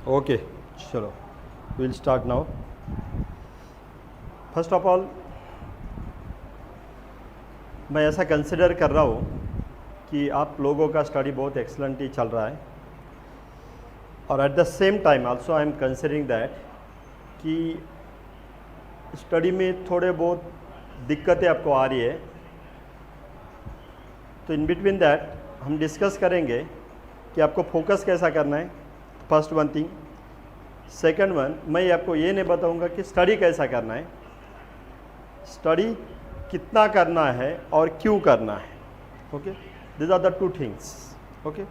Okay, चलो will start now. First of all मैं ऐसा कंसिडर कर रहा हूँ कि आप लोगों का स्टडी बहुत एक्सलेंटली चल रहा है, और at the same time also I am considering that कि स्टडी में थोड़े बहुत दिक्कतें आपको आ रही है। तो इन बिटवीन दैट हम डिस्कस करेंगे कि आपको फोकस कैसा करना है, first one thing. Second one, मैं आपको ये नहीं बताऊंगा कि स्टडी कैसा करना है, स्टडी कितना करना है और क्यों करना है। Okay, this are the two things. Okay,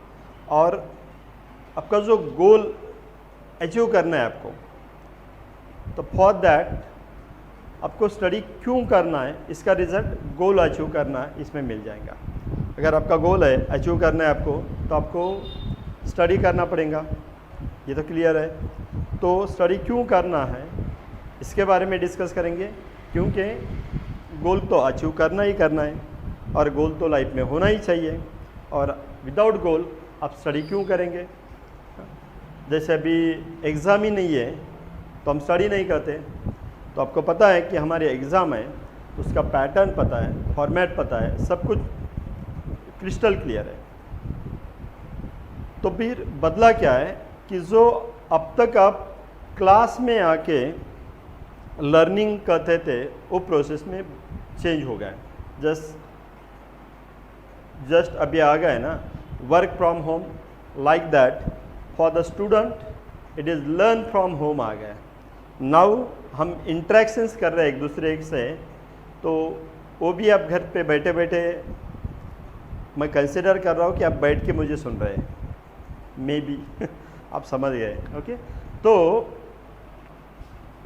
और आपका जो गोल अचीव करना है आपको, तो फॉर दैट आपको स्टडी क्यों करना है, इसका रिजल्ट गोल अचीव करना है इसमें मिल जाएगा। अगर आपका गोल है अचीव करना है आपको, तो आपको स्टडी करना पड़ेगा, ये तो क्लियर है। तो स्टडी क्यों करना है इसके बारे में डिस्कस करेंगे, क्योंकि गोल तो अचीव करना ही करना है और गोल तो लाइफ में होना ही चाहिए। और विदाउट गोल आप स्टडी क्यों करेंगे। जैसे अभी एग्ज़ाम ही नहीं है तो हम स्टडी नहीं करते। तो आपको पता है कि हमारे एग्ज़ाम है, उसका पैटर्न पता है, फॉर्मेट पता है, सब कुछ क्रिस्टल क्लियर है। तो फिर बदला क्या है कि जो अब तक आप क्लास में आके लर्निंग करते थे वो प्रोसेस में चेंज हो गया है। जस्ट अभी आ गए ना work from home, like that for the student it is learn from home आ गया। नाउ हम इंट्रैक्शंस कर रहे हैं एक दूसरे से, तो वो भी आप घर पे बैठे बैठे, मैं कंसिडर कर रहा हूँ कि आप बैठ के मुझे सुन रहे हैं, मे बी आप समझ गए। ओके, तो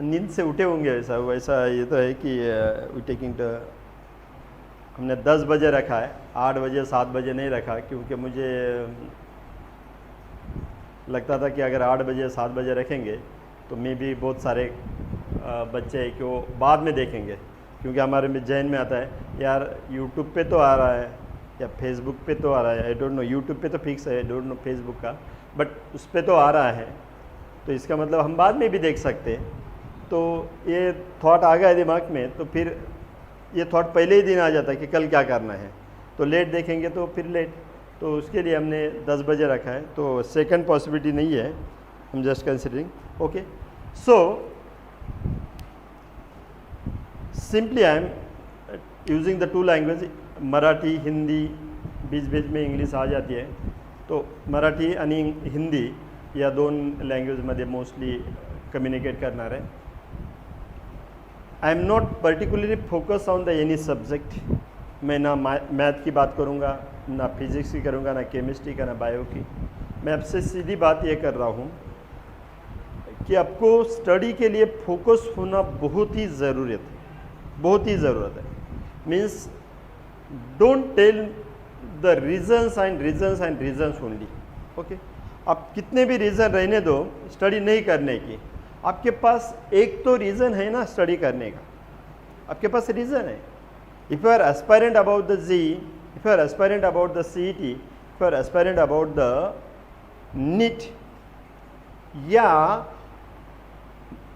नींद से उठे होंगे वैसा ये तो है कि वी टेकिंग हमने 10 बजे रखा है, 8 बजे 7 बजे नहीं रखा, क्योंकि मुझे लगता था कि अगर 8 बजे 7 बजे रखेंगे तो मे भी बहुत सारे बच्चे हैं कि वो बाद में देखेंगे, क्योंकि हमारे में जहन में आता है यार यूट्यूब पे तो आ रहा है या फेसबुक पे तो आ रहा है, आई डोंट नो, यूट्यूब पे तो फिक्स है, आई डोंट नो फेसबुक का, बट उस पर तो आ रहा है, तो इसका मतलब हम बाद में भी देख सकते हैं। तो ये थॉट आ गया दिमाग में, तो फिर ये थॉट पहले ही दिन आ जाता है कि कल क्या करना है, तो लेट देखेंगे तो फिर लेट, तो उसके लिए हमने 10 बजे रखा है। तो सेकंड पॉसिबिलिटी नहीं है, हम just considering. Okay, so simply I am using the two language, Marathi Hindi, बीच बीच में इंग्लिश आ जाती है, तो मराठी आणि हिंदी या दोन लँग्वेजमध्ये मोस्टली कम्युनिकेट करणार आहे। आई am not particularly focus on the any subject. मैं ना मैथ की बात करूँगा, ना फिजिक्स की करूँगा, ना केमिस्ट्री का, ना बायो की। मैं आपसे सीधी बात ये कर रहा हूँ कि आपको स्टडी के लिए फोकस होना बहुत ही ज़रूरत है, बहुत ही ज़रूरत है। Means don't tell the reasons and reasons and reasons only. Okay, आप कितने भी रीज़न रहने दो स्टडी नहीं करने की, आपके पास एक तो रीज़न है ना स्टडी करने का, आपके पास रीज़न है। If you are aspirant about the JEE, if you are aspirant about the CET, if you are aspirant about the NEET, या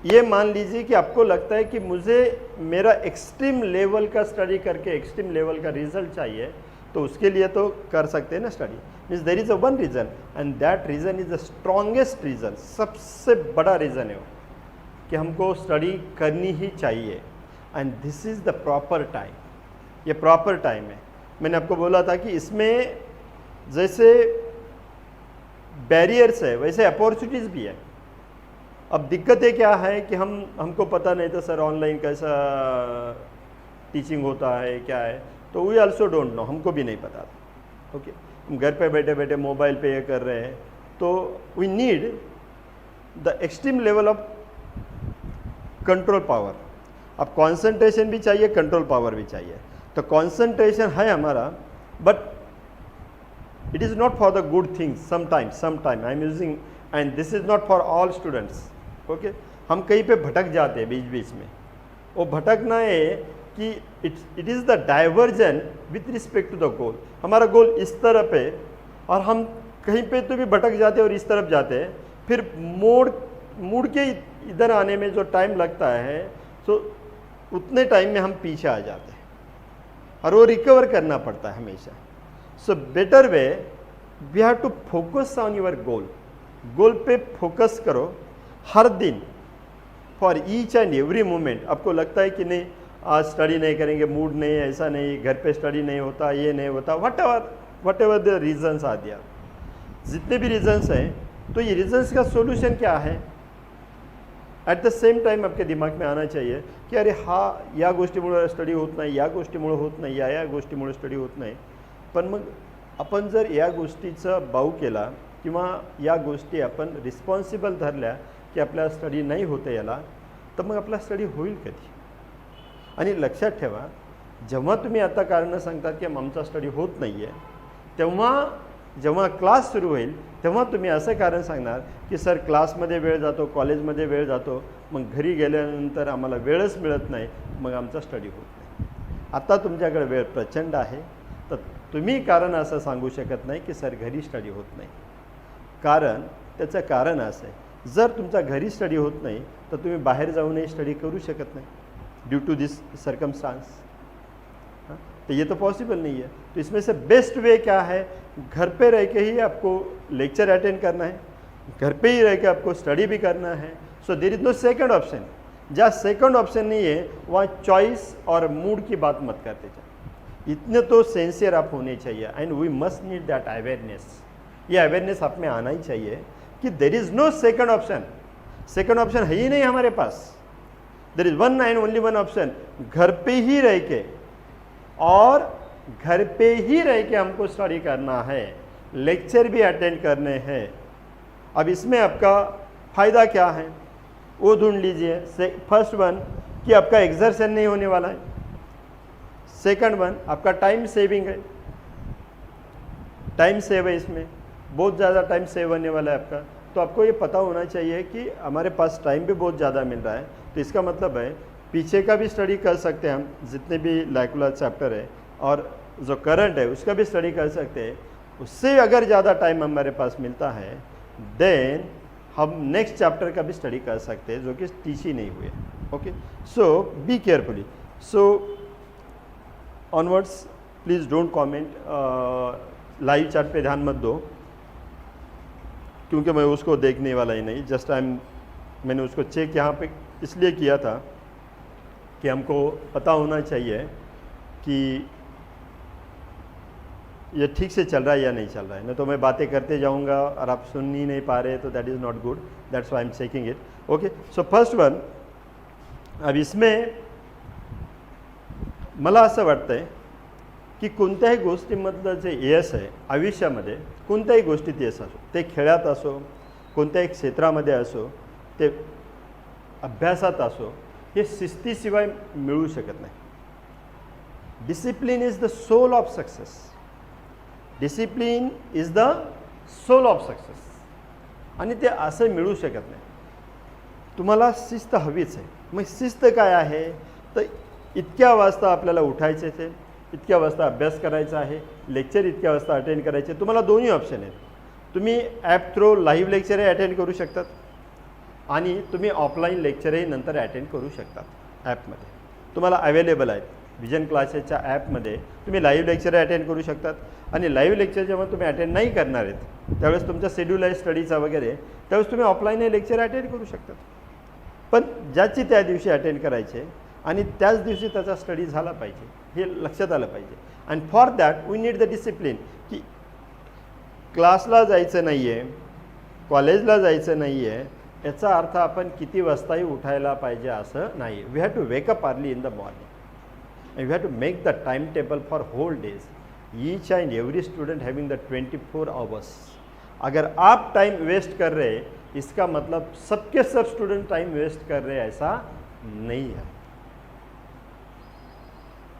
ये मान लीजिए कि आपको लगता है कि मुझे मेरा एक्सट्रीम लेवल का स्टडी करके एक्सट्रीम लेवल का रिजल्ट चाहिए, तो उसके लिए तो कर सकते हैं ना study. Means there is a one reason end that reason is the strongest reason, सबसे बड़ा रीज़न है वो कि हमको स्टडी करनी ही चाहिए, end this is the proper time. ये प्रॉपर टाइम है। मैंने आपको बोला था कि इसमें जैसे बैरियर्स है वैसे अपॉर्चुनिटीज़ भी है। अब दिक्कतें क्या है कि हमको पता नहीं था सर ऑनलाइन कैसा टीचिंग होता है, क्या है, तो वी आल्सो डोंट नो, हमको भी नहीं पता था। ओके, हम घर पे बैठे बैठे मोबाइल पे ये कर रहे हैं, तो we need the extreme level of control power. अब कंसंट्रेशन भी चाहिए, कंट्रोल पावर भी चाहिए। तो कंसंट्रेशन है हमारा, but it is not for the good things. Sometime I am using, and this is not for all students. Okay, हम कहीं पे भटक जाते हैं बीच बीच में, वो भटकना है कि it is the diversion with respect to the goal. हमारा गोल इस तरफ है और हम कहीं पे तो भी भटक जाते हैं और इस तरफ जाते हैं, फिर मुड़ के इधर आने में जो टाइम लगता है तो उतने टाइम में हम पीछे आ जाते हैं और वो रिकवर करना पड़ता है हमेशा। So better way we have to focus on your goal पे फोकस करो हर दिन, for each and every moment. आपको लगता है कि नहीं आज स्टडी नहीं करेंगे, मूड नहीं, ऐसा नहीं, घर पे स्टडी नहीं होता, ये नहीं होता, वट एवर द रीजन्स आ दिया, जितने भी रीजन्स हैं, तो ये रीजन्स का सोल्यूशन क्या है? ॲट द सेम टाइम आपके दिमाग में आना चाहिए की अरे हा या गोष्टीमुळे स्टडी होत नाही, या गोष्टीमुळे होत नाही, या गोष्टीमुळे स्टडी होत नाही। पण मग आपण जर या गोष्टीचा बाऊ केला किंवा या गोष्टी आपण रिस्पॉन्सिबल धरल्या की आपल्या स्टडी नाही होते याला, तर मग आपला स्टडी होईल कधी? आणि लक्षात ठेवा, जेव्हा तुम्ही आता कारणं सांगतात की आमचा स्टडी होत नाही आहे, तेव्हा जेव्हा क्लास सुरू होईल तेव्हा तुम्ही असं कारण सांगणार की सर क्लासमध्ये वेळ जातो, कॉलेजमध्ये वेळ जातो, मग घरी गेल्यानंतर आम्हाला वेळच मिळत नाही, मग आमचा स्टडी होत नाही। आता तुमच्याकडे वेळ प्रचंड आहे, तर तुम्ही कारण असं सांगू शकत नाही की सर घरी स्टडी होत नाही। त्याचं कारण असं आहे, जर तुमचा घरी स्टडी होत नाही तर तुम्ही बाहेर जाऊनही स्टडी करू शकत नाही ड्यू टू दिस सर्कमस्टांस। तो ये तो पॉसिबल नहीं है। तो इसमें से बेस्ट वे क्या है? घर पे रह के ही आपको लेक्चर अटेंड करना है, घर पे ही रह के आपको स्टडी भी करना है। So there is no second option. जहाँ सेकंड ऑप्शन नहीं है वहाँ चॉइस और मूड की बात मत करते जाए। इतने तो सिंसियर आप होने चाहिए, and we must need that awareness. ये अवेयरनेस आप में आना ही चाहिए कि there is no second option. Second option है ही नहीं हमारे पास। There is one and only one option, घर पे ही रह के, और घर पे ही रह के हमको स्टडी करना है, लेक्चर भी अटेंड करने हैं। अब इसमें आपका फ़ायदा क्या है वो ढूंढ लीजिए। फर्स्ट वन कि आपका एक्सरसाइज नहीं होने वाला है, सेकंड वन आपका टाइम सेविंग है, टाइम सेव है, इसमें बहुत ज़्यादा टाइम सेव होने वाला है आपका। तो आपको ये पता होना चाहिए कि हमारे पास टाइम भी बहुत ज़्यादा मिल रहा है, तो इसका मतलब है पीछे का भी स्टडी कर सकते हैं हम, जितने भी लाइकुलर चैप्टर है, और जो करंट है उसका भी स्टडी कर सकते हैं। उससे अगर ज़्यादा टाइम हमारे पास मिलता है देन हम नेक्स्ट चैप्टर का भी स्टडी कर सकते हैं जो कि टीच ही नहीं हुए। Okay, so be carefully. So onwards please don't comment, live chat पे ध्यान मत दो क्योंकि मैं उसको देखने वाला ही नहीं। जस्ट मैंने उसको चेक यहाँ पे इसलिए किया था कि हमको पता होना चाहिए कि ये ठीक से चल रहा है या नहीं चल रहा है, नहीं तो मैं बातें करते जाऊंगा और आप सुन ही नहीं पा रहे, तो that is not good. That's why I am checking it. Okay, so first one, अब इसमें मला असं वाटतंय की कोणत्याही गोष्टीमधलं जे यश आहे आयुष्यामध्ये, कोणत्याही गोष्टीत यश असो, ते खेळात असो, कोणत्याही क्षेत्रामध्ये असो, ते अभ्यासात असो, हे शिस्तीशिवाय मिळू शकत नाही। Discipline is the soul of success. Discipline is the soul of success, आणि ते असं मिळू शकत नाही। तुम्हाला शिस्त हवीच आहे। मग शिस्त काय आहे? तर इतक्या वाजता आपल्याला उठायचे आहे, इतक्या वाजता अभ्यास करायचा आहे, लेक्चर इतक्या वाजता अटेंड करायचे। तुम्हाला दोन्ही ऑप्शन आहेत। तुम्ही ॲप थ्रू लाईव्ह लेक्चरही अटेंड करू शकतात आणि तुम्ही ऑफलाईन लेक्चरही नंतर अटेंड करू शकतात। ॲपमध्ये तुम्हाला अवेलेबल आहेत। विजन क्लासेसच्या ॲपमध्ये तुम्ही लाईव्ह लेक्चर अटेंड करू शकतात, आणि लाईव्ह लेक्चर जेव्हा तुम्ही अटेंड नाही करणार आहेत त्यावेळेस तुमचा शेड्यूल आहे स्टडीचा वगैरे, त्यावेळेस तुम्ही ऑफलाईन लेक्चर अटेंड करू शकतात। पण ज्याची त्या दिवशी अटेंड करायचे आणि त्याच दिवशी त्याचा स्टडी झाला पाहिजे, हे लक्षात आलं पाहिजे। And for that we need the discipline, की क्लासला जायचं नाही आहे, कॉलेजला जायचं नाही आहे, याचा अर्थ आपण किती वाजताही उठायला पाहिजे असं नाही। We have to wake up early in the morning, and we have to make the timetable for whole days, each and every student having the 24 hours। अगर आप टाइम वेस्ट कर रहे हैं इसका मतलब सबके सब स्टूडेंट टाइम वेस्ट कर रहे हैं ऐसा नहीं है।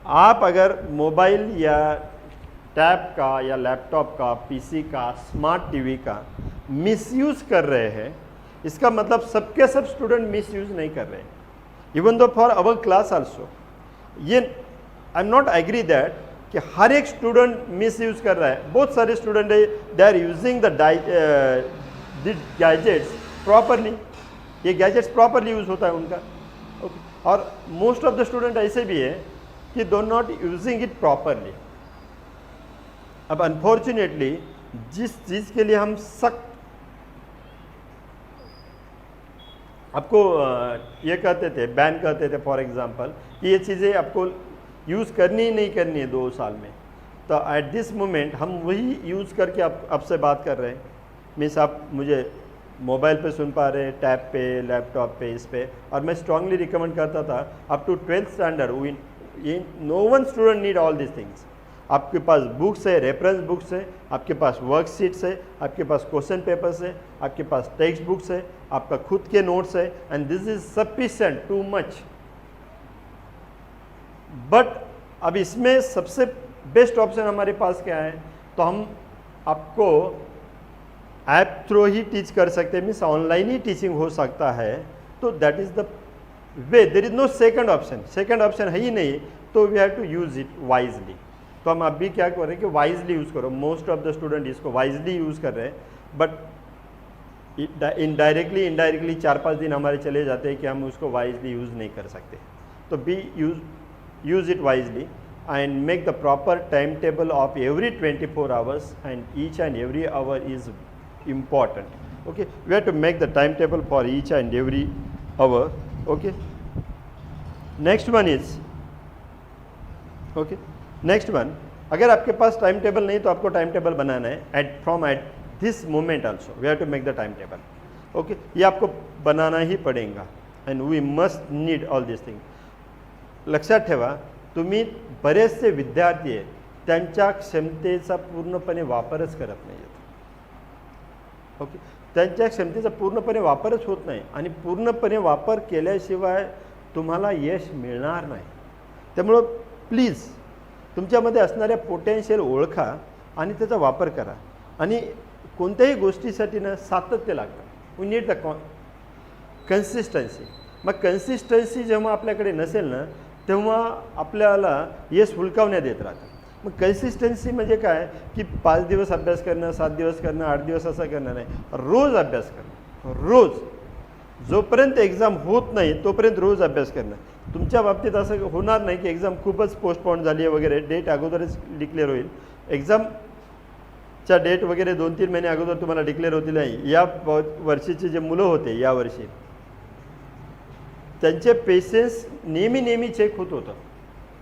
आप अगर मोबाइल या टैब का या लैपटॉप का, पीसी का, स्मार्ट टीवी का मिसयूज़ कर रहे हैं, इसका मतलब सबके सब स्टूडेंट मिसयूज़ नहीं कर रहे हैं। Even though for our class also, ये I am not agree that कि हर एक स्टूडेंट मिस यूज़ कर रहा है। बहुत सारे स्टूडेंट है they are using the the gadgets properly, ये गैजेट्स प्रॉपरली यूज़ होता है उनका। ओके, और मोस्ट ऑफ द स्टूडेंट ऐसे भी है कि दो नॉट यूजिंग इट प्रॉपरली। अब अनफॉर्चुनेटली जिस चीज़ के लिए हम सख्त आपको ये कहते थे, बैन कहते थे फॉर एग्जांपल, कि ये चीज़ें आपको यूज़ करनी ही नहीं करनी है 2 साल में, तो एट दिस मोमेंट हम वही यूज़ करके आपसे बात कर रहे हैं। मीन्स आप मुझे मोबाइल पे सुन पा रहे हैं, टैब पे, लैपटॉप पे, इस पे। और मैं स्ट्रांगली रिकमेंड करता था up to 12th standard no one student need all this things. आपके पास बुक्स है, रेफरेंस बुक्स है, आपके पास वर्कशीट्स है, आपके पास क्वेश्चन पेपर्स है, आपके पास टेक्स्ट बुक्स है, आपका खुद के नोट्स है, end this is sufficient, too much. But अब इसमें सबसे बेस्ट ऑप्शन हमारे पास क्या है, तो हम आपको ऐप थ्रू ही टीच कर सकते हैं, मीन्स ऑनलाइन ही टीचिंग हो सकता है। तो that is the way, there is no second option, second option है ही नहीं, तो we have to use it wisely. तो हम अभी क्या कर रहे हैं कि वाइजली यूज़ करो। मोस्ट ऑफ द स्टूडेंट इसको वाइजली यूज़ कर रहे हैं, बट इनडायरेक्टली 4-5 दिन हमारे चले जाते हैं कि हम उसको वाइजली यूज़ नहीं कर सकते। तो be use it wisely and make the proper timetable of every 24 hours, and each and every hour is important. Okay, we have to make the timetable for each and every hour. Okay, next one is, okay, next one, अगर आपके pass time table नहीं तो आपको time table banana है at this moment also we have to make the timetable. Okay, ये आपको banana ही पड़ेगा, and we must need all these things. लक्षात ठेवा, तुम्ही बरेचसे विद्यार्थी आहेत त्यांच्या क्षमतेचा पूर्णपणे वापरच करत नाही आहेत. ओके, त्यांच्या क्षमतेचा पूर्णपणे वापरच होत नाही, आणि पूर्णपणे वापर केल्याशिवाय तुम्हाला यश मिळणार नाही. त्यामुळं प्लीज तुमच्यामध्ये असणाऱ्या पोटेन्शियल ओळखा आणि त्याचा वापर करा. आणि कोणत्याही गोष्टीसाठी ना सातत्य लागतं. We need the consistency. मग कन्सिस्टन्सी जेव्हा आपल्याकडे नसेल ना तेव्हा आपल्याला यश हुलकावण्यात येत राहतं. मग कन्सिस्टन्सी म्हणजे काय की 5 दिवस अभ्यास करणं, 7 दिवस करणं, 8 दिवस असं करणं नाही, रोज अभ्यास करणं. रोज जोपर्यंत एक्झाम होत नाही तोपर्यंत रोज अभ्यास करणं. तुमच्या बाबतीत असं होणार नाही की एक्झाम खूपच पोस्टपोन झाली आहे वगैरे, डेट अगोदरच डिक्लेअर होईल. एक्झामच्या डेट वगैरे 2-3 महिने अगोदर तुम्हाला डिक्लेअर होतील. नाही, या वर्षीचे जे मुलं होते यावर्षी त्यांचे पेशन्स नेहमी चेक होत होतं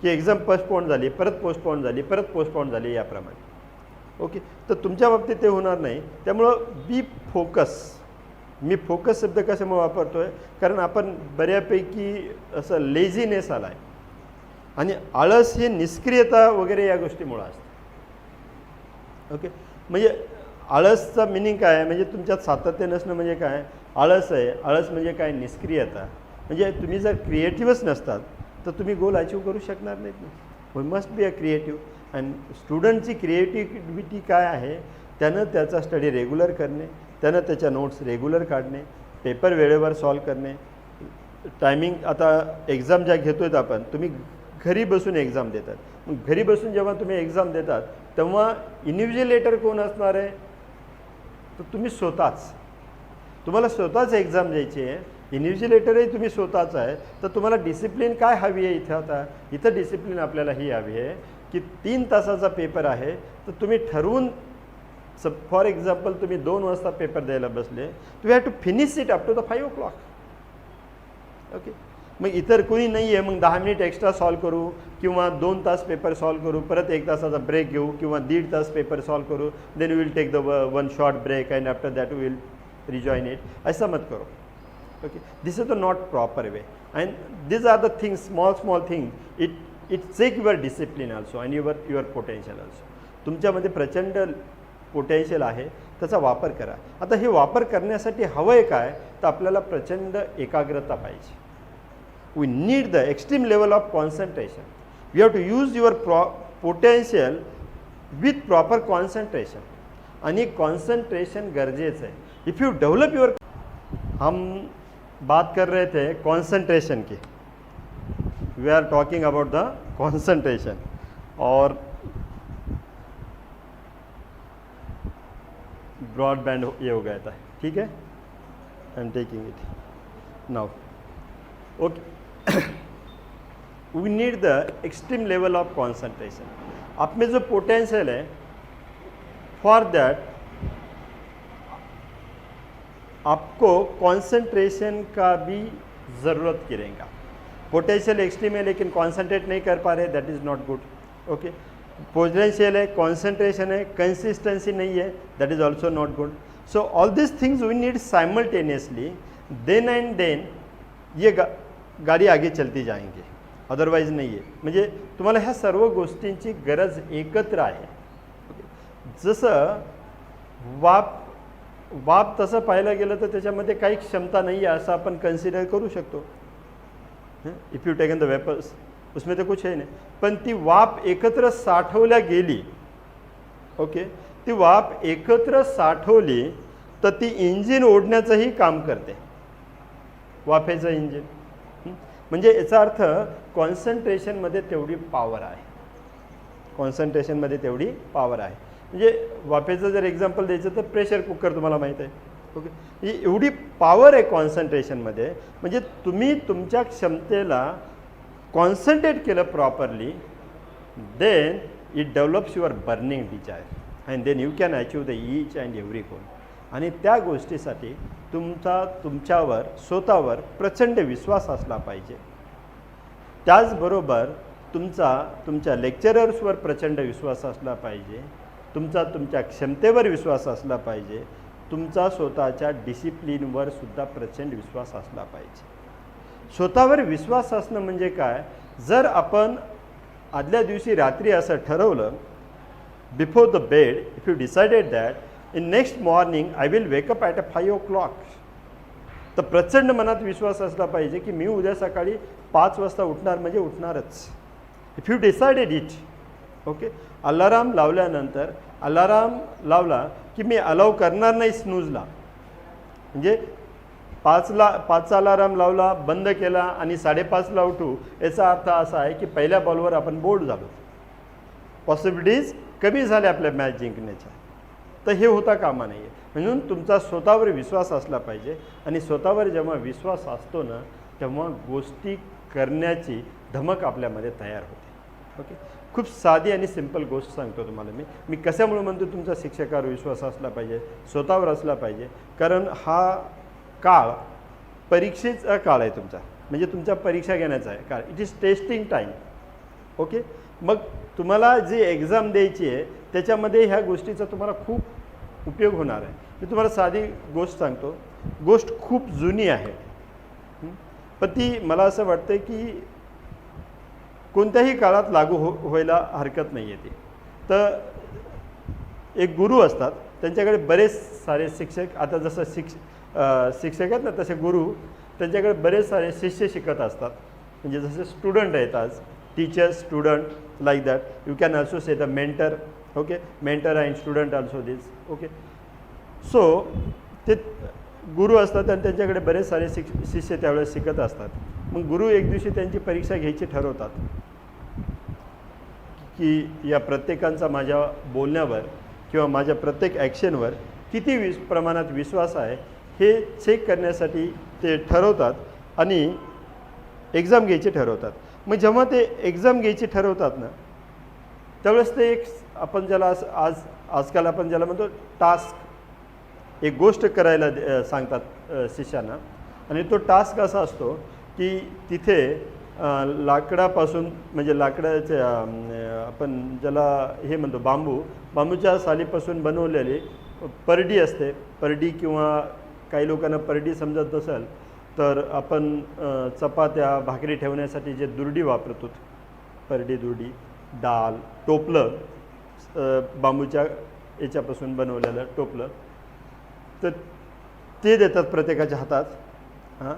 की एक्झाम पोस्टपोन झाली, परत पोस्टपोन झाली, परत पोस्टपोन झाली, याप्रमाणे. ओके, तर तुमच्या बाबतीत ते होणार नाही. त्यामुळं बी फोकस. मी फोकस शब्द कशामुळे वापरतो आहे, कारण आपण बऱ्यापैकी असं लेझीनेस आला आहे, आणि आळस ही निष्क्रियता वगैरे या गोष्टीमुळं असते. ओके, म्हणजे आळसचा मिनिंग काय आहे, म्हणजे तुमच्यात सातत्य नसणं म्हणजे काय. आळस आहे, आळस म्हणजे काय, निष्क्रियता. म्हणजे तुम्ही जर क्रिएटिव्हच नसतात तर तुम्ही गोल अचीव करू शकणार नाहीत ना. We must be a creative. And स्टुडंटची क्रिएटिव्हिटी काय आहे, त्यानं त्याचा स्टडी रेग्युलर करणे, त्यानं त्याच्या नोट्स रेग्युलर काढणे, पेपर वेळेवर सॉल्व करणे, टायमिंग. आता एक्झाम ज्या घेतो आहेत आपण, तुम्ही घरी बसून एक्झाम देतात. मग घरी बसून जेव्हा तुम्ही एक्झाम देतात तेव्हा इन्व्हिजिलेटर कोण असणार आहे, तर तुम्ही स्वतःच. तुम्हाला स्वतःच एक्झाम द्यायची आहे, इन्व्हिजिलेटरही तुम्ही स्वतःच आहे. तर तुम्हाला डिसिप्लिन काय हवी आहे इथं. आता इथं डिसिप्लिन आपल्याला ही हवी आहे की 3 तासाचा पेपर आहे, तर तुम्ही ठरवून, फॉर एक्झाम्पल तुम्ही 2 वाजता पेपर द्यायला बसले, to have to finish it up to the 5 o'clock. Okay, मग इतर कोणी नाही आहे, मग 10 मिनिट एक्स्ट्रा सॉल्व करू, किंवा 2 तास पेपर सॉल्व करू, परत 1 तासाचा ब्रेक घेऊ, किंवा 1.5 तास पेपर सॉल्व करू, then will take the 1 short break and after that will rejoin it. ऐसा मत करो. Okay, this is the not proper way, and these are the things, small thing. It check your discipline also and your potential also. तुमच्यामध्ये प्रचंड potential आहे, त्याचा वापर करा. आता हे वापर करण्यासाठी हवं आहे काय, तर आपल्याला प्रचंड एकाग्रता पाहिजे. We need the extreme level of concentration. We have to use your potential with proper concentration. आणि कॉन्सन्ट्रेशन गरजेचं आहे. इफ़ यू डेवलप युअर, हम बात कर रहे थे कंसंट्रेशन की. We are talking about the concentration. और ब्रॉडबैंड ये हो गया था. ठीक है, I am taking it now. Okay, we need the extreme level of concentration. आप में जो पोटेंशियल है, फॉर दैट आपको कॉन्सेंट्रेशन का भी ज़रूरत गिरेगा. पोटेंशियल एक्सट्रीम है लेकिन कॉन्सेंट्रेट नहीं कर पा रहे, that is not good. Okay, potential है, कॉन्सेंट्रेशन है, कंसिस्टेंसी नहीं है, that is also not good. So all this things we need simultaneously, then and then ये गाडी आगे चलती जाएंगे, अदरवाईज नाही आहे. म्हणजे तुम्हाला ह्या सर्व गोष्टींची गरज एकत्र आहे. जसं वाप तसं पाहायला गेलं तर त्याच्यामध्ये काही क्षमता नाही आहे असं आपण कन्सिडर करू शकतो. If you taken the vapours, उसमें तो कुछ है नाही, पण ती वाप एकत्र साठवल्या गेली. ओके, ती वाप एकत्र साठवली तर ती इंजिन ओढण्याचंही काम करते, वाफेचं इंजिन. म्हणजे याचा अर्थ कॉन्सन्ट्रेशनमध्ये तेवढी पॉवर आहे, कॉन्सन्ट्रेशनमध्ये तेवढी पॉवर आहे. म्हणजे वाफेचं जर एक्झाम्पल द्यायचं तर प्रेशर कुकर तुम्हाला माहीत आहे. ओके, ही एवढी पॉवर आहे कॉन्सन्ट्रेशनमध्ये, म्हणजे तुम्ही तुमच्या क्षमतेला कॉन्सन्ट्रेट केलं properly, then it develops your burning desire and then you can achieve the each and every goal. आणि त्या गोष्टीसाठी तुमच्यावर स्वतःवर प्रचंड विश्वास असला पाहिजे. त्याचबरोबर तुमच्या लेक्चरर्सवर प्रचंड विश्वास असला पाहिजे, तुमच्या क्षमतेवर विश्वास असला पाहिजे, तुमचा स्वतःच्या डिसिप्लिनवर सुद्धा प्रचंड विश्वास असला पाहिजे. स्वतःवर विश्वास असणं म्हणजे काय, जर आपण आदल्या दिवशी रात्री असं ठरवलं, before the bed if you decided that in next morning I will wake up at 5 o'clock, तर प्रचंड मनात विश्वास असला पाहिजे की मी उद्या सकाळी 5 वाजता उठणार म्हणजे उठणारच. If you decided it, okay, alarm लावल्यानंतर अलाराम लावला की मी अलाव करणार नाही स्नूजला. म्हणजे 5चा अलाराम लावला, बंद केला आणि 5:30ला उठू, याचा अर्थ असा आहे की पहिल्या बॉलवर आपण बोर्ड झालो, पॉसिबिलिटीज कमी झाल्या आपल्या मॅच जिंकण्याच्या. तर हे होता कामा नाही आहे. म्हणून तुमचा स्वतःवर विश्वास असला पाहिजे, आणि स्वतःवर जेव्हा विश्वास असतो ना तेव्हा गोष्टी करण्याची धमक आपल्यामध्ये तयार होते. ओके, खूप साधी आणि सिंपल गोष्ट सांगतो तुम्हाला मी कशामुळे म्हणतो तुमचा शिक्षकावर विश्वास असला पाहिजे, स्वतःवर असला पाहिजे. कारण हा काळ परीक्षेचा काळ आहे तुमचा, म्हणजे तुमच्या परीक्षा घेण्याचा आहे काळ. It is testing time. Okay, मग तुम्हाला जी एक्झाम द्यायची आहे त्याच्यामध्ये ह्या गोष्टीचा तुम्हाला खूप उपयोग होणार आहे. मी तुम्हाला साधी गोष्ट सांगतो, गोष्ट खूप जुनी आहे, पण ती मला असं वाटतं की कोणत्याही काळात लागू व्हायला हरकत नाही आहे. ती तर एक गुरु असतात, त्यांच्याकडे बरेच सारे शिक्षक, आता जसं शिक्षक आहेत ना तसे गुरु, त्यांच्याकडे बरेच सारे शिष्य शिकत असतात. म्हणजे जसे स्टुडंट आहेत आज, teacher student like that, you can also say the mentor. Okay, mentor and student also this. Okay, so ते गुरु असतात आणि त्यांच्याकडे बरेच सारे शिष्य त्यावेळेस शिकत असतात. मग गुरु एक दिवशी त्यांची परीक्षा घ्यायची ठरवतात की या प्रत्येकांचा माझ्या बोलण्यावर किंवा माझ्या प्रत्येक ॲक्शनवर किती प्रमाणात विश्वास आहे हे चेक करण्यासाठी ते ठरवतात आणि एक्झाम घ्यायची ठरवतात. मग जेव्हा ते एक्झाम घ्यायची ठरवतात ना त्यावेळेस ते एक आपण ज्याला आजकाल आपण ज्याला म्हणतो टास्क, एक गोष्ट करायला सांगतात शिष्यांना. आणि तो टास्क असा असतो की तिथे लाकडापासून, म्हणजे लाकडाचे आपण ज्याला हे म्हणतो बांबूच्या सालीपासून बनवलेली परडी असते. परडी किंवा काही लोकांना परडी समजत नसेल तर आपण चपात्या भाकरी ठेवण्यासाठी जे दुर्डी वापरतो, परडी, दुर्डी, डाल, टोपलं, बांबूच्या याच्यापासून बनवलेलं टोपलं, तर ते देतात प्रत्येकाच्या हातात. हां,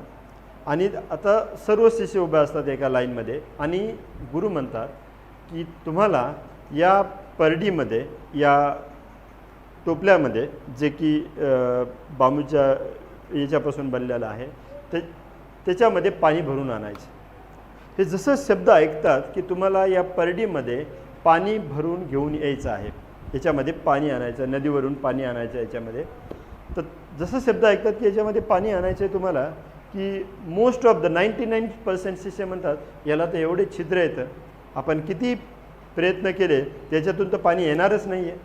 आणि आता सर्व शिष्य उभे असतात एका लाईनमध्ये आणि गुरु म्हणतात की तुम्हाला या परडीमध्ये, या टोपल्यामध्ये जे की बांबूच्या याच्यापासून बनलेलं आहे त्याच्यामध्ये पाणी भरून आणायचं. हे जसं शब्द ऐकतात की तुम्हाला या परडीमध्ये पाणी भरून घेऊन यायचं आहे, याच्यामध्ये पाणी आणायचं, नदीवरून पाणी आणायचं याच्यामध्ये. तर जसं शब्द ऐकतात की याच्यामध्ये पाणी आणायचं आहे तुम्हाला, की मोस्ट ऑफ द 99% शिष्य म्हणतात याला तर एवढे छिद्र येतं, आपण किती प्रयत्न केले त्याच्यातून तर पाणी येणारच नाही आहे.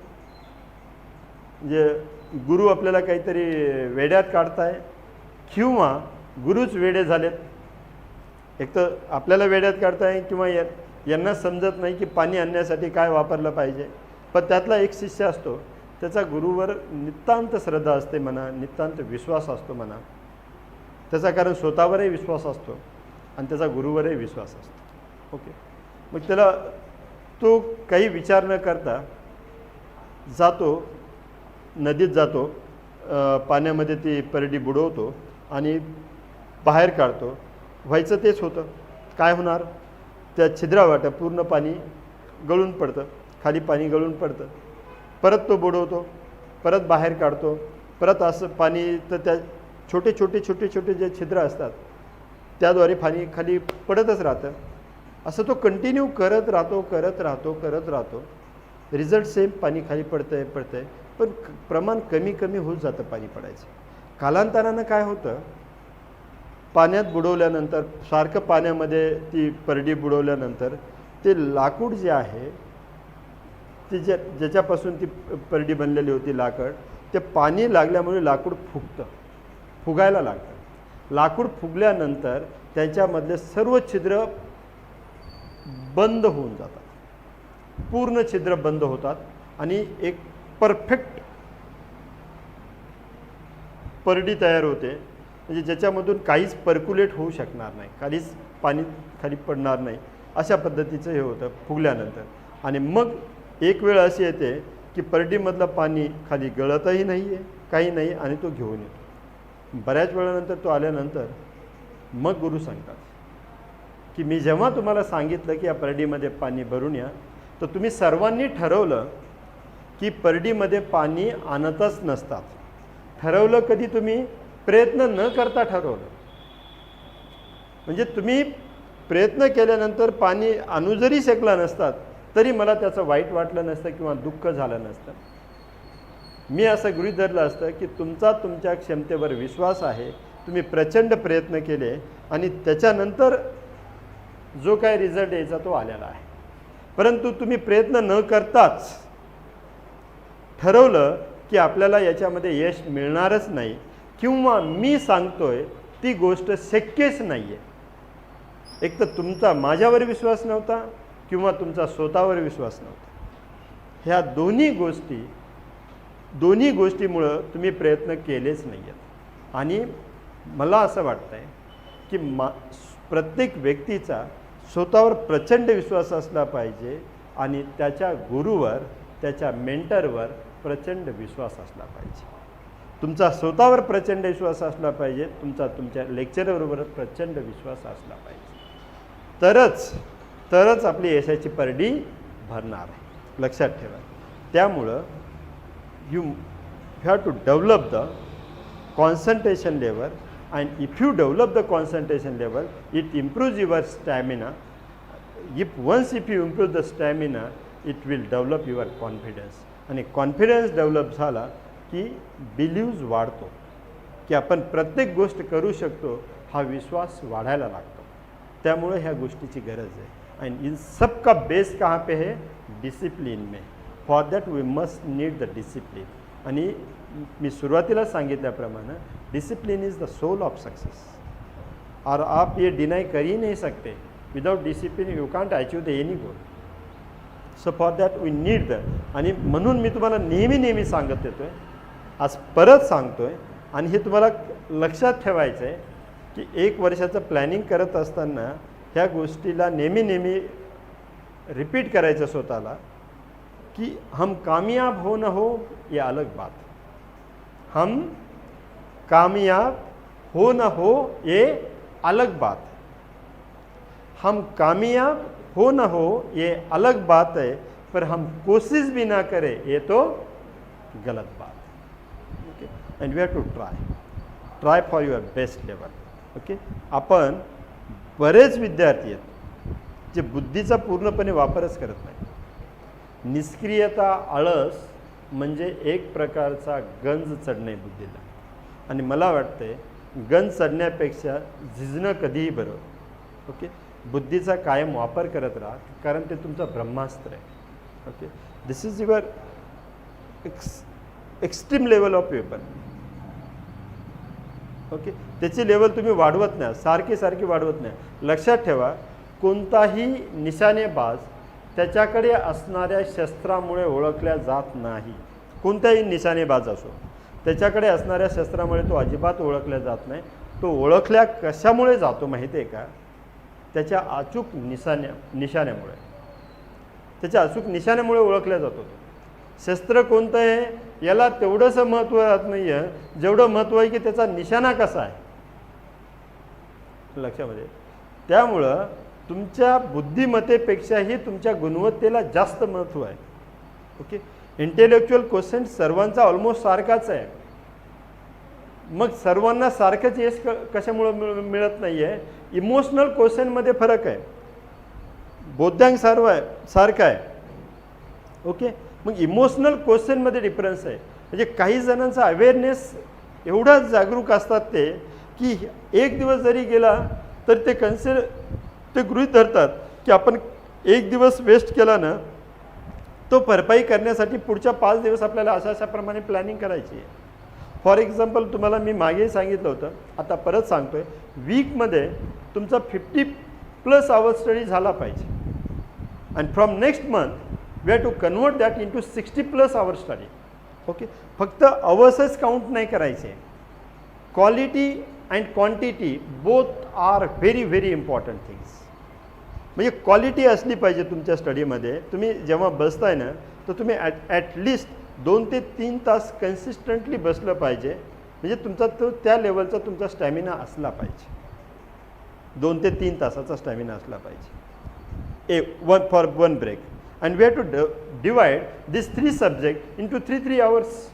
म्हणजे गुरु आपल्याला काहीतरी वेड्यात काढताय किंवा गुरुच वेडे झालेत. एक तर आपल्याला वेड्यात काढताय किंवा यांना समजत नाही की पाणी आणण्यासाठी काय वापरलं पाहिजे. पण त्यातला एक शिष्य असतो, त्याचा गुरुवर नितांत श्रद्धा असते म्हणा, नितांत विश्वास असतो म्हणा. त्याचा कारण स्वतःवरही विश्वास असतो आणि त्याचा गुरुवरही विश्वास असतो. ओके, मग त्याला तो काही विचार न करता जातो, नदीत जातो, पाण्यामध्ये ती परडी बुडवतो आणि बाहेर काढतो. व्हायचं तेच होतं. काय होणार, त्या छिद्रावाटं पूर्ण पाणी गळून पडतं, खाली पाणी गळून पडतं. परत तो बुडवतो, परत बाहेर काढतो, परत असं पाणी, तर त्या छोटे छोटे छोटे छोटे जे छिद्र असतात त्याद्वारे पाणी खाली पडतच राहतं. असं तो कंटिन्यू करत राहतो. रिझल्ट सेम, पाणी खाली पडतंय, पण प्रमाण कमी कमी होत जातं पाणी पडायचं. कालांतरानं काय होतं, पाण्यात बुडवल्यानंतर, सारखं पाण्यामध्ये ती परडी बुडवल्यानंतर ते लाकूड जे आहे, ते ज्याच्यापासून ती परडी बनलेली होती लाकड, ते पाणी लागल्यामुळे लाकूड फुगायला लागतं. लाकूड फुगल्यानंतर त्याच्यामधले सर्व छिद्र बंद होऊन जातात, पूर्ण छिद्र बंद होतात आणि एक परफेक्ट परडी तयार होते, म्हणजे ज्याच्यामधून काहीच पर्क्युलेट होऊ शकणार नाही, काहीच पाणी खाली पडणार नाही. अशा पद्धतीचं हे होतं फुगल्यानंतर. आणि मग एक वेळ अशी येते की परडीमधलं पाणी खाली गळतही नाही आहे, काही नाही, आणि तो घेऊन येतो. बऱ्याच वेळानंतर तो आल्यानंतर मग गुरु सांगतात की मी जेव्हा तुम्हाला सांगितलं की या परडीमध्ये पाणी भरून या, तर तुम्ही सर्वांनी ठरवलं की परडीमध्ये पाणी आणतच नसतात. ठरवलं कधी, तुम्ही प्रयत्न न करता ठरवलं. म्हणजे तुम्ही प्रयत्न केल्यानंतर पाणी आणू जरी शकला नसतात तरी मला त्याचं वाईट वाटलं नसतं किंवा दुःख झालं नसतं. मी असं गृहीत धरलं असतं की तुमच्या क्षमतेवर विश्वास आहे, तुम्ही प्रचंड प्रयत्न केले आणि त्याच्यानंतर जो काय रिझल्ट यायचा तो आलेला आहे. परंतु तुम्ही प्रयत्न न करताच ठरवलं की आपल्याला याच्यामध्ये यश मिळणारच नाही, किंवा मी सांगतोय ती गोष्ट शक्यच नाही आहे. एक तर तुमचा माझ्यावर विश्वास नव्हता किंवा तुमचा स्वतःवर विश्वास नव्हता. ह्या दोन्ही गोष्टीमुळं तुम्ही प्रयत्न केलेच नाही आहेत. आणि मला असं वाटतं आहे की प्रत्येक व्यक्तीचा स्वतःवर प्रचंड विश्वास असला पाहिजे आणि त्याच्या गुरुवर, त्याच्या मेंटरवर प्रचंड विश्वास असला पाहिजे. तुमचा स्वतःवर प्रचंड विश्वास असला पाहिजे, तुमच्या लेक्चरबरोबर प्रचंड विश्वास असला पाहिजे. तरच आपली यशाची परडी भरणार आहे, लक्षात ठेवा. त्यामुळं you have to develop the concentration level, and if you develop the concentration level, it improves your stamina. If you improve the stamina, it will develop your confidence. आणि कॉन्फिडन्स डेव्हलप झाला की बिलीव्ज वाढतो, की आपण प्रत्येक गोष्ट करू शकतो, हा विश्वास वाढायला लागतो. त्यामुळे ह्या गोष्टीची गरज आहे. आणि इन सब का बेस कहाँ पे है? डिसिप्लिन में. For that we must need the discipline. आणि मी सुरुवातीला सांगितल्याप्रमाणे discipline is the soul of success. और आप ये डिनाई कर ही नहीं सकते, without discipline you can't achieve the any goal. So for that we need the. आणि म्हणून मी तुम्हाला नेहमी सांगत येतो आहे, आज परत सांगतो आहे, आणि हे तुम्हाला लक्षात ठेवायचं आहे की 1 वर्षाचं प्लॅनिंग करत असताना ह्या गोष्टीला नेहमी रिपीट करायचं स्वतःला, कि हम कामयाब हो न हो ये अलग बात, हम कामयाब हो न हो ये अलग बात, हम कामयाब हो न हो ये अलग बात है, पर हम कोशिश भी ना करें ये तो गलत बात है. Okay, and we have to try for your best level. Okay, आपण बरेच विद्यार्थी आहेत जे बुद्धीचा पूर्णपणे वापरच करत नाही. निष्क्रियता, आळस म्हणजे एक प्रकारचा गंज चढणे बुद्धीला. आणि मला वाटते गंज चढण्यापेक्षा झिजणं कधीही बरं. ओके, बुद्धीचा कायम वापर करत राहा, कारण ते तुमचं ब्रह्मास्त्र आहे. Okay, this is your extreme level of weapon. Okay, त्याची लेवल तुम्ही वाढवत नाही, सारखी वाढवत नाही. लक्षात ठेवा, कोणताही निशाणेबाज त्याच्याकडे असणाऱ्या शस्त्रामुळे ओळखल्या जात नाही. कोणताही निशाणेबाज असो, त्याच्याकडे असणाऱ्या शस्त्रामुळे तो अजिबात ओळखल्या जात नाही. तो ओळखल्या कशामुळे जातो माहिती आहे का? त्याच्या अचूक निशाण्यामुळे. त्याच्या अचूक निशाण्यामुळे ओळखल्या जातो. शस्त्र कोणतं आहे याला तेवढंसं महत्त्व राहत नाही आहे जेवढं महत्त्व आहे की त्याचा निशाणा कसा आहे, लक्षामध्ये. त्यामुळं तुमच्या बुद्धिमत्तेपेक्षाही तुमच्या गुणवत्तेला जास्त महत्त्व आहे. ओके, इंटेलेक्च्युअल क्वेश्चन सर्वांचा ऑलमोस्ट सारखाच आहे. मग सर्वांना सारखंच यश कशामुळं मिळत नाही आहे? इमोशनल क्वेश्चनमध्ये फरक आहे. बोधांक सारखा आहे. ओके, मग इमोशनल क्वेश्चनमध्ये डिफरन्स आहे. म्हणजे काही जणांचा अवेअरनेस एवढा जागरूक असतात ते की एक दिवस जरी गेला तर ते गृहीत धरतात की आपण एक दिवस वेस्ट केला ना, तो भरपाई करण्यासाठी पुढच्या 5 दिवस आपल्याला अशा प्रमाणे प्लॅनिंग करायची आहे. फॉर एक्झाम्पल, तुम्हाला मी मागेही सांगितलं होतं, आता परत सांगतोय, वीकमध्ये तुमचा 50+ आवर्स स्टडी झाला पाहिजे. And from next month we have to convert that into 60+ hours study. Okay, फक्त अवर्सच काउंट नाही करायचे. Quality and quantity both are very very important things. म्हणजे क्वालिटी असली पाहिजे तुमच्या स्टडीमध्ये. तुम्ही जेव्हा बसताय ना, तर तुम्ही ॲटलिस्ट 2 ते 3 तास कन्सिस्टंटली बसलं पाहिजे. म्हणजे तुमचा त्या लेवलचा तुमचा स्टॅमिना असला पाहिजे. 2 ते 3 तासाचा स्टॅमिना असला पाहिजे. For one break. And we have to divide this 3 subject into 3 hours.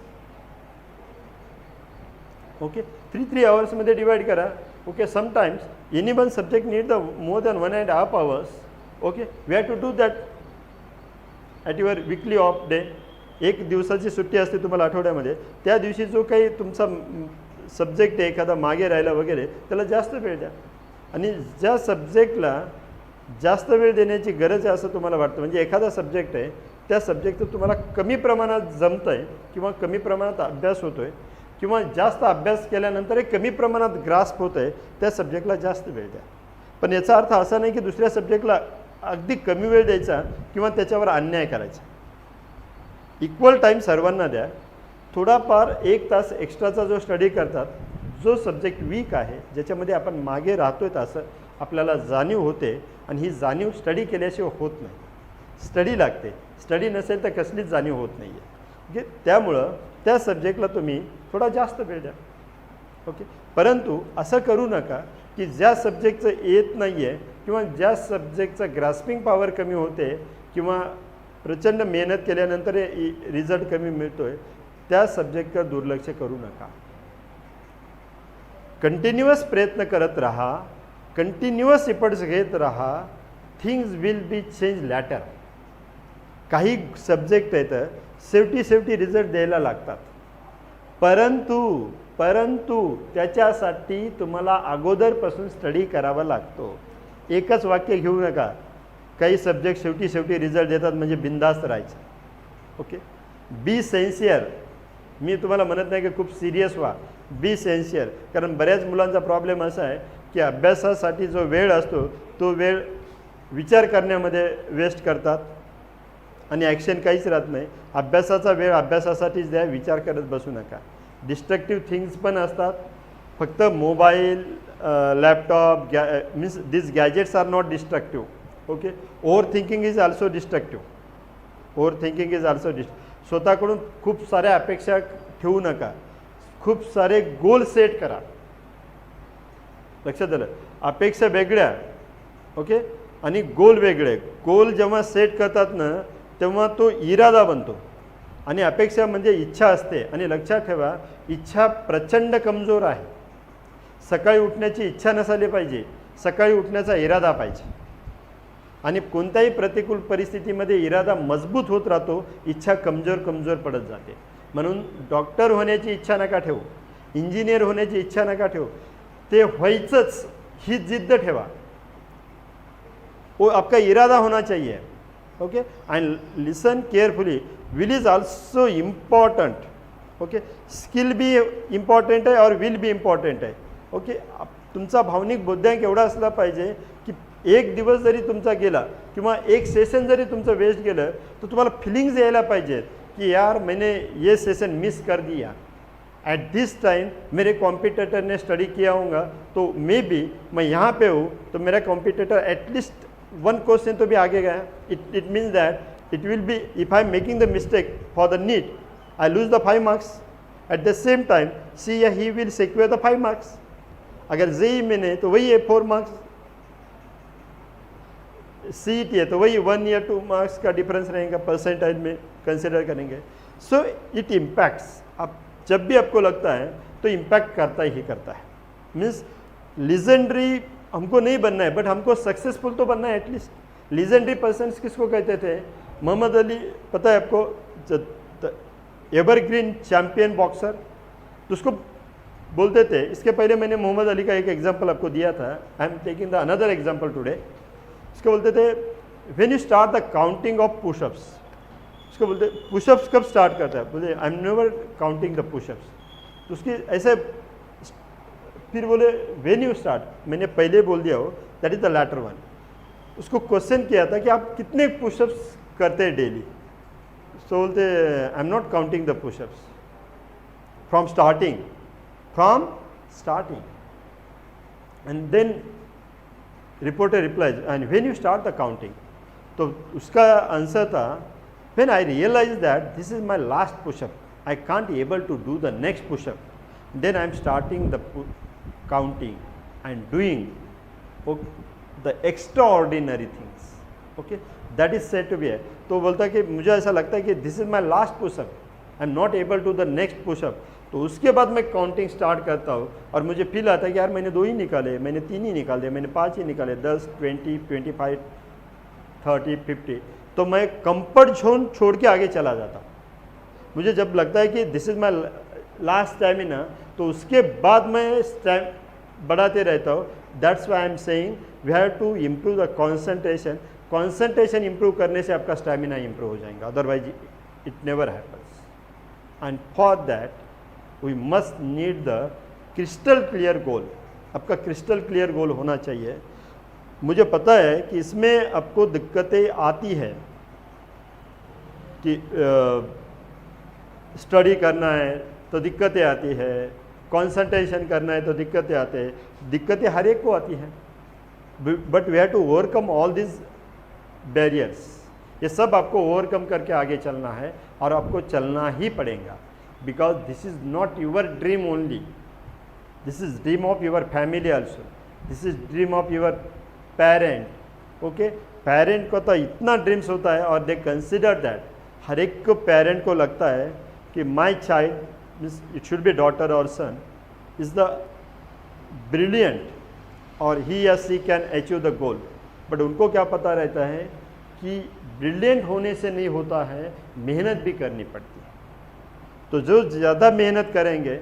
Okay, 3 आवर्समध्ये डिवाइड करा. Okay, sometimes any one subject need the more than 1.5 hours. Okay, we have to do that at your weekly off day. एक दिवसाची सुट्टी असते तुम्हाला आठवड्यामध्ये, त्या दिवशी जो काही तुमचा सब्जेक्ट आहे एखादा मागे राहिला वगैरे, त्याला जास्त वेळ द्या. आणि ज्या सब्जेक्टला जास्त वेळ देण्याची गरज आहे असं तुम्हाला वाटतं, म्हणजे एखादा सब्जेक्ट आहे त्या सब्जेक्टचं तुम्हाला कमी प्रमाणात जमतं आहे किंवा कमी प्रमाणात अभ्यास होतो आहे किंवा जास्त अभ्यास केल्यानंतर एक कमी प्रमाणात ग्रास्प होतं आहे, त्या सब्जेक्टला जास्त वेळ द्या. पण याचा अर्थ असा नाही की दुसऱ्या सब्जेक्टला अगदी कमी वेळ द्यायचा किंवा त्याच्यावर अन्याय करायचा. इक्वल टाईम सर्वांना द्या. थोडाफार 1 तास एक्स्ट्राचा जो स्टडी करतात, जो सब्जेक्ट वीक आहे, ज्याच्यामध्ये आपण मागे राहतोय असं आपल्याला जाणीव होते, आणि ही जाणीव स्टडी केल्याशिवाय होत नाही. स्टडी लागते. स्टडी नसेल तर कसलीच जाणीव होत नाही आहे. ओके, त्यामुळं त्या सब्जेक्टला तुम्ही थोडा जास्त वेळ द्या. ओके, परंतु असं करू नका की ज्या सब्जेक्टचं येत नाही आहे किंवा ज्या सब्जेक्टचं ग्रास्पिंग पॉवर कमी होते किंवा प्रचंड मेहनत केल्यानंतर रिझल्ट कमी मिळतो आहे, त्या सब्जेक्टवर दुर्लक्ष करू नका. कंटिन्युअस प्रयत्न करत राहा, कंटिन्युअस एफर्ट्स घेत राहा. Things will be change later. काही सब्जेक्ट आहेत शेवटी रिझल्ट द्यायला लागतात, परंतु त्याच्यासाठी तुम्हाला अगोदरपासून स्टडी करावा लागतो. एकच वाक्य घेऊ नका, काही सब्जेक्ट शेवटी रिझल्ट देतात म्हणजे बिंदास्त राहायचं. ओके, बी सेन्सियर. मी तुम्हाला म्हणत नाही की खूप सिरियस व्हा, बी सेन्सियर. कारण बऱ्याच मुलांचा प्रॉब्लेम असा आहे की अभ्यासासाठी जो वेळ असतो तो वेळ विचार करण्यामध्ये वेस्ट करतात आणि ॲक्शन काहीच राहत नाही. अभ्यासाचा वेळ अभ्यासासाठीच द्या, विचार करत बसू नका. डिस्ट्रक्टिव्ह थिंग्स पण असतात. फक्त mobile, laptop, means this gadgets are not destructive. Okay, over thinking is also destructive. स्वतःकडून खूप साऱ्या अपेक्षा ठेवू नका. खूप सारे गोल सेट करा. लक्षात आलं? अपेक्षा वेगळ्या, ओके, आणि गोल वेगळे. गोल जेव्हा सेट करतात ना तेव्हा तो इरादा बनतो, आणि अपेक्षा म्हणजे इच्छा असते. आणि लक्षात ठेवा, इच्छा प्रचंड कमजोर आहे. सकाळी उठण्याची इच्छा नसायला पाहिजे, सकाळी उठण्याचा इरादा पाहिजे. आणि कोणत्याही प्रतिकूल परिस्थितीमध्ये इरादा मजबूत होत राहतो, इच्छा कमजोर कमजोर पडत जाते. म्हणून डॉक्टर होण्याची इच्छा नका ठेवू, इंजिनियर होण्याची इच्छा नका ठेवू, ते व्हायचंच ही जिद्द ठेवा. वो आपका इरादा होना चाहिए. Okay, end listen carefully. Will is also important. Okay, skill भी इम्पॉर्टंट आहे और विल भी इम्पॉर्टंट आहे. ओके, तुमचा भावनिक बुद्ध्यांक एवढा असला पाहिजे की एक दिवस जरी तुमचा गेला किंवा एक सेशन जरी तुमचं वेस्ट गेलं तर तुम्हाला फिलिंग्स यायला पाहिजेत कि यार मैंने ये सेशन मिस कर दिया. एट दिस टाइम मेरे कॉम्पिटिटर ने स्टडी किया होगा तो मे बी मैं यहाँ पे हूँ तो मेरा कॉम्पिटिटर एटलीस्ट वन क्वेश्चन तो भी आगे गया. It means that it will be if I am making the mistake for the NEET I lose the 5 marks. At the same time see या he will secure the 5 marks. अगर JEE में नहीं तो वही है 4 मार्क्स, CET है तो वही 1 या 2 मार्क्स का डिफरेंस रहेगा, परसेंटाइज में कंसिडर करेंगे. So it impacts. अब जब भी आपको लगता है तो इम्पैक्ट करता ही करता है. मीन्स लीजेंडरी हमको नहीं बनना है बट हमको सक्सेसफुल तो बनना है एटलीस्ट. लीजेंडरी पर्सन्स किसको कहते थे? मोहम्मद अली, पता है आपको, एवरग्रीन चैंपियन बॉक्सर, तो उसको बोलते थे. इसके पहले मैंने मोहम्मद अली का एक एग्जाम्पल आपको दिया था. आई am taking the another example today. इसको बोलते थे when you start the counting of pushups. उसको बोलते पुशअप्स कब स्टार्ट करता है? बोले I am never counting the pushups. तो उसके ऐसे फिर बोले व्हेन यू स्टार्ट, मैंने पहले बोल दिया हो, that is the latter one. उसको क्वेश्चन किया था कि आप कितने पुशअप्स करते हैं डेली? सो बोलते I am not counting the pushups from starting. And then reporter replies and when you start the counting. तो उसका आंसर था when I realize that this is my last pushup, I can't able to do the next pushup, then I am starting the counting and doing the extraordinary things. Okay, that is said to be है. तो बोलता कि मुझे ऐसा लगता है कि this is my last pushup, I am not able to the next pushup. तो उसके बाद मैं काउंटिंग स्टार्ट करता हूँ और मुझे फील आता है कि यार मैंने 2 ही निकाले, मैंने 3 ही निकाले, मैंने 5 ही निकाले, 10, 20, 25, 30, 50. तो मैं कंफर्ट जोन छोड़ के आगे चला जाता हूँ. मुझे जब लगता है कि this is my last stamina तो उसके बाद मैं बढ़ाते रहता हूँ. That's why I am saying we have to improve the concentration. Concentration improve करने से आपका स्टैमिना इम्प्रूव हो जाएगा, otherwise it never happens. And for that we must need the crystal clear goal. आपका क्रिस्टल क्लियर गोल होना चाहिए. मुझे पता है कि इसमें आपको दिक्कतें आती है कि स्टडी करना है तो दिक्कतें आती है, कंसंट्रेशन करना है तो दिक्कतें आते हैं. दिक्कतें हर एक को आती हैं, but we have to overcome all this barriers. ये सब आपको ओवरकम करके आगे चलना है और आपको चलना ही पड़ेगा. Because this is not your dream only, this is dream of your family also, this is dream of your parent. Okay, parent को तो इतना ड्रीम्स होता है और they consider that. हर एक को पेरेंट को लगता है कि my child, it should be daughter or son, is the brilliant or he or she can achieve the goal. But उनको क्या पता रहता है कि ब्रिलियंट होने से नहीं होता है, मेहनत भी करनी पड़ती है. तो जो ज़्यादा मेहनत करेंगे,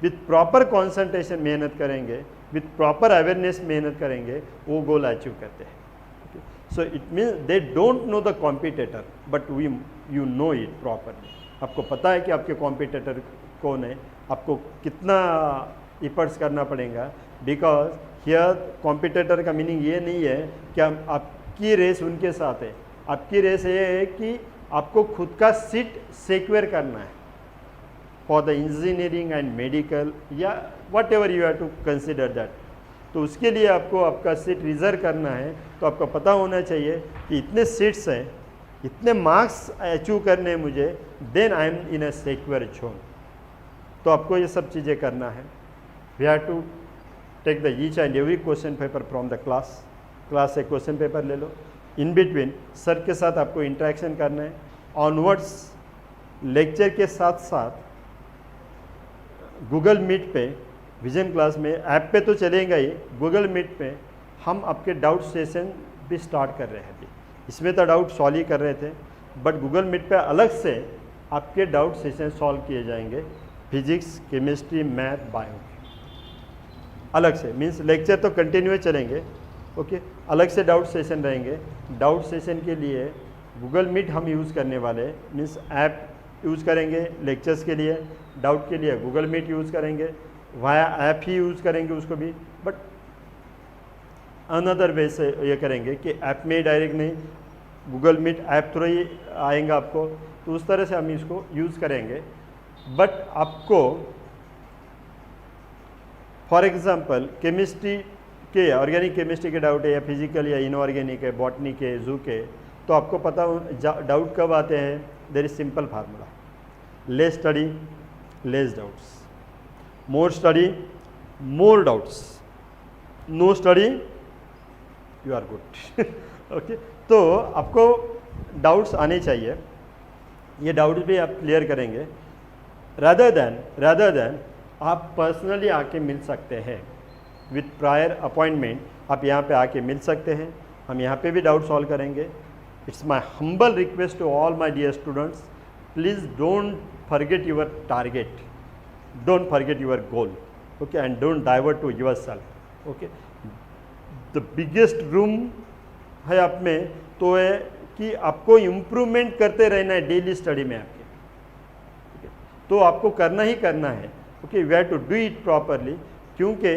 विथ प्रॉपर कॉन्सेंट्रेशन मेहनत करेंगे, विथ प्रॉपर अवेयरनेस मेहनत करेंगे, वो गोल अचीव करते हैं. So it means they don't know the competitor but you know it properly. आपको पता है कि आपके कॉम्पिटिटर कौन है, आपको कितना एफर्ट्स करना पड़ेगा. बिकॉज हियर कॉम्पिटिटर का मीनिंग ये नहीं है कि आपकी रेस उनके साथ है. आपकी रेस ये है कि आपको खुद का सीट सिक्योर करना है for the engineering and medical या whatever you have to consider that. तो उसके लिए आपको आपका सीट रिजर्व करना है. तो आपको पता होना चाहिए कि इतने सीट्स हैं, इतने मार्क्स अचीव करने हैं मुझे, then I am in a secure zone. तो आपको ये सब चीज़ें करना है. We have to take the each and every question paper from the class से क्वेश्चन पेपर ले लो. इन बिटवीन सर के साथ आपको इंटरेक्शन करना है. ऑनवर्ड्स लेक्चर के साथ साथ गूगल मीट पे, विजन क्लास में, ऐप पे तो चलेगा ही, गूगल मीट पे हम आपके डाउट सेशन भी स्टार्ट कर रहे हैं अभी। इसमें तो डाउट सॉल्व ही कर रहे थे, बट गूगल मीट पे अलग से आपके डाउट सेशन सॉल्व किए जाएंगे, फिजिक्स, केमिस्ट्री, मैथ, बायो अलग से। मीन्स लेक्चर तो कंटिन्यू चलेंगे, ओके, अलग से डाउट सेशन रहेंगे। डाउट सेशन के लिए गूगल मीट हम यूज़ करने वाले, मीन्स ऐप यूज़ करेंगे लेक्चर्स के लिए, डाउट के लिए गूगल मीट यूज़ करेंगे, वाया ऐप ही यूज़ करेंगे उसको भी, बट अनदर वे से ये करेंगे कि ऐप में डायरेक्ट नहीं, गूगल मीट ऐप थ्रू ही आएगा आपको, तो उस तरह से हम इसको यूज़ करेंगे। बट आपको for example chemistry K, organic chemistry K doubt है, या फिजिकल या इनऑर्गेनिक है, बॉटनी के, जू के, तो आपको पता डाउट कब आते हैं, there is simple formula, less study less doubts, more study more doubts, no study you are good. Okay, तो आपको डाउट्स आने चाहिए, ये डाउट्स भी आप क्लियर करेंगे। रादर देन आप पर्सनली आके मिल सकते हैं विथ प्रायर अपॉइंटमेंट, आप यहाँ पे आके मिल सकते हैं, हम यहाँ पे भी डाउट सॉल्व करेंगे। It's my humble request to all my dear students, please don't forget your target, don't forget your goal, okay, and don't divert to your self, okay. The biggest room है आप में तो है कि आपको improvement करते रहना है डेली स्टडी में आपके, okay? तो आपको करना ही करना है, okay, we have to do it properly, क्योंकि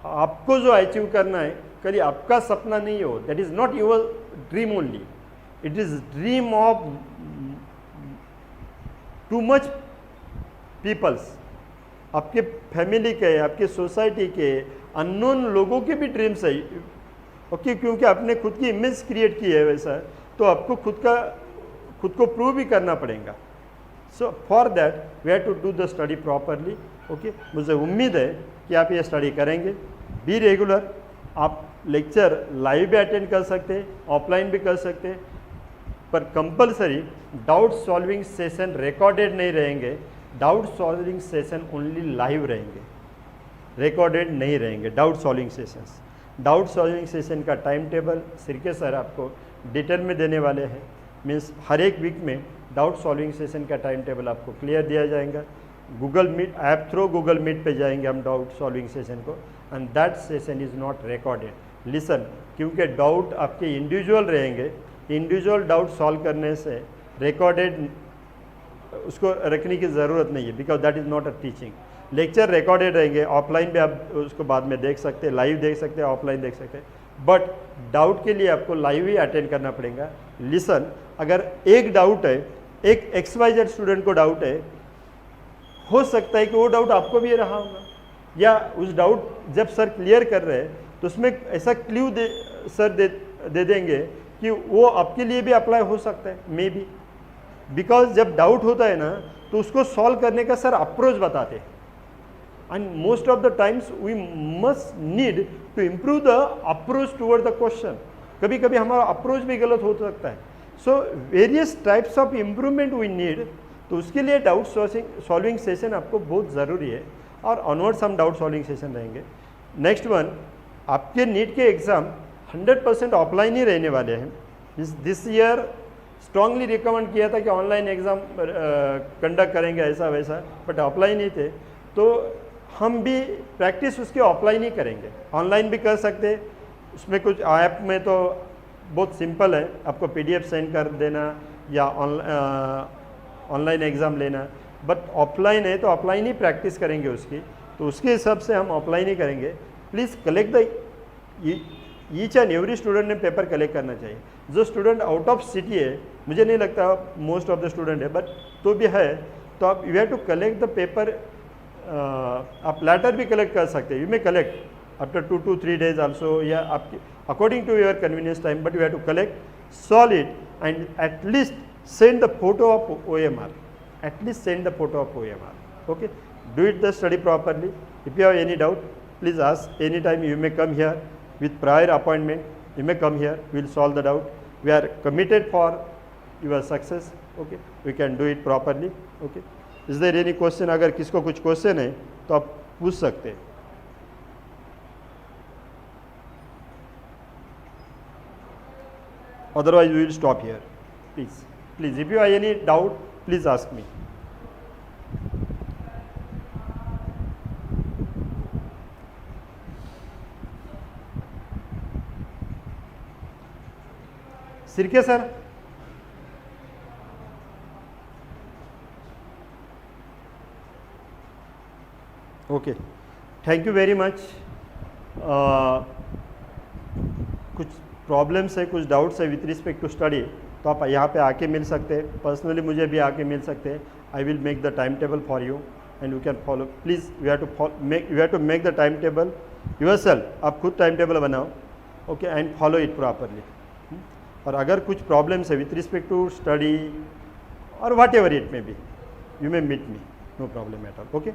आपको जो अचीव करना है कभी आपका सपना नहीं हो, that is not your dream only, it is dream of too much peoples, आपके फैमिली के, आपके सोसाइटी के, अननोन लोगों के भी ड्रीम्स है, ओके, क्योंकि आपने खुद की इमेज क्रिएट की है वैसा, तो आपको खुद को प्रूव भी करना पड़ेगा। So for that we have to do the study properly, okay. मुझे उम्मीद है कि आप ये स्टडी करेंगे, बी रेगुलर, आप लेक्चर लाइव भी अटेंड कर सकते हैं, ऑफलाइन भी कर सकते हैं, पर compulsory doubt solving session recorded नहीं रहेंगे, doubt solving session only live रहेंगे, रिकॉर्डेड नहीं रहेंगे doubt solving sessions. Doubt solving session का टाइम टेबल सिरके सर आपको डिटेल में देने वाले हैं, मीन्स हर एक वीक में डाउट सॉल्विंग सेशन का टाइम टेबल आपको क्लियर दिया जाएगा। Google Meet app through Google Meet पे जाएंगे हम डाउट सॉल्विंग सेशन को, and that session is not recorded. Listen, क्योंकि डाउट आपके इंडिविजुअल रहेंगे, इंडिविजुअल डाउट सॉल्व करने से रिकॉर्डेड उसको रखने की ज़रूरत नहीं है, because that is not a teaching. Lecture recorded रहेंगे, ऑफलाइन भी आप उसको बाद में देख सकते हैं, लाइव देख सकते हैं, ऑफलाइन देख सकते हैं, बट डाउट के लिए आपको लाइव ही अटेंड करना पड़ेगा। लिसन, अगर एक डाउट है, एक XYZ स्टूडेंट को डाउट है, हो सकता है कि वो डाउट आपको भी रहा होगा, या उस डाउट जब सर क्लियर कर रहे हैं तो उसमें ऐसा क्ल्यू सर दे देंगे कि वो आपके लिए भी अप्लाई हो सकता है, मे बी, बिकॉज जब डाउट होता है ना तो उसको सॉल्व करने का सर अप्रोच बताते हैं, and most of the times we must need to improve the approach toward the question. कभी कभी हमारा अप्रोच भी गलत हो सकता है, so various types of improvement we need, तो उसके लिए डाउट सॉल्विंग सेशन आपको बहुत ज़रूरी है, और ऑनवर्ड्स हम डाउट सॉल्विंग सेशन रहेंगे। नेक्स्ट वन, आपके नीट के एग्ज़ाम 100% ऑफलाइन ही रहने वाले हैं। दिस ईयर स्ट्रांगली रिकमेंड किया था कि ऑनलाइन एग्ज़ाम कंडक्ट करेंगे ऐसा वैसा, बट ऑफलाइन ही थे, तो हम भी प्रैक्टिस उसकी ऑफलाइन ही करेंगे। ऑनलाइन भी कर सकते, उसमें कुछ ऐप में तो बहुत सिंपल है, आपको PDF सेंड कर देना या ऑनलाइन एग्ज़ाम लेना, बट ऑफलाइन है तो ऑफलाइन ही प्रैक्टिस करेंगे उसकी, तो उसके हिसाब से हम ऑफलाइन ही करेंगे। Please collect the each and every student ने पेपर कलेक्ट करना चाहिए। जो स्टूडेंट आउट ऑफ सिटी है, मुझे नहीं लगता मोस्ट ऑफ द स्टूडेंट है, बट तो भी है, तो आप you have to collect the paper. आप लेटर भी कलेक्ट कर सकते हैं, you may collect after 2 to 3 days also, या आपके according to your convenience time, but you have to collect, solve it, and at least send the photo of OMR, at least send the photo of OMR, okay. Do it the study properly. If you have any doubt, please ask anytime. You may come here with prior appointment, you may come here, we will solve the doubt. We are committed for your success, okay. We can do it properly, okay. Is there any question? अगर किसको कुछ question है तो आप पूछ सकते हैं। otherwise we will stop here. Please, if you have any doubt, please ask me. Sirke sir. Okay, thank you very much. कुछ प्रॉब्लम्स है, कुछ डाउट्स है विथ रिस्पेक्ट टू स्टडी, तो आप यहाँ पे आके मिल सकते हैं, पर्सनली मुझे भी आके मिल सकते हैं। I will make the time table for you and you can follow. Please you have to make the time table yourself. आप खुद टाइम टेबल बनाओ, okay, and follow it properly. और अगर कुछ प्रॉब्लम्स है विथ रिस्पेक्ट टू स्टडी और whatever it may be, you may meet me, no problem at all. Okay,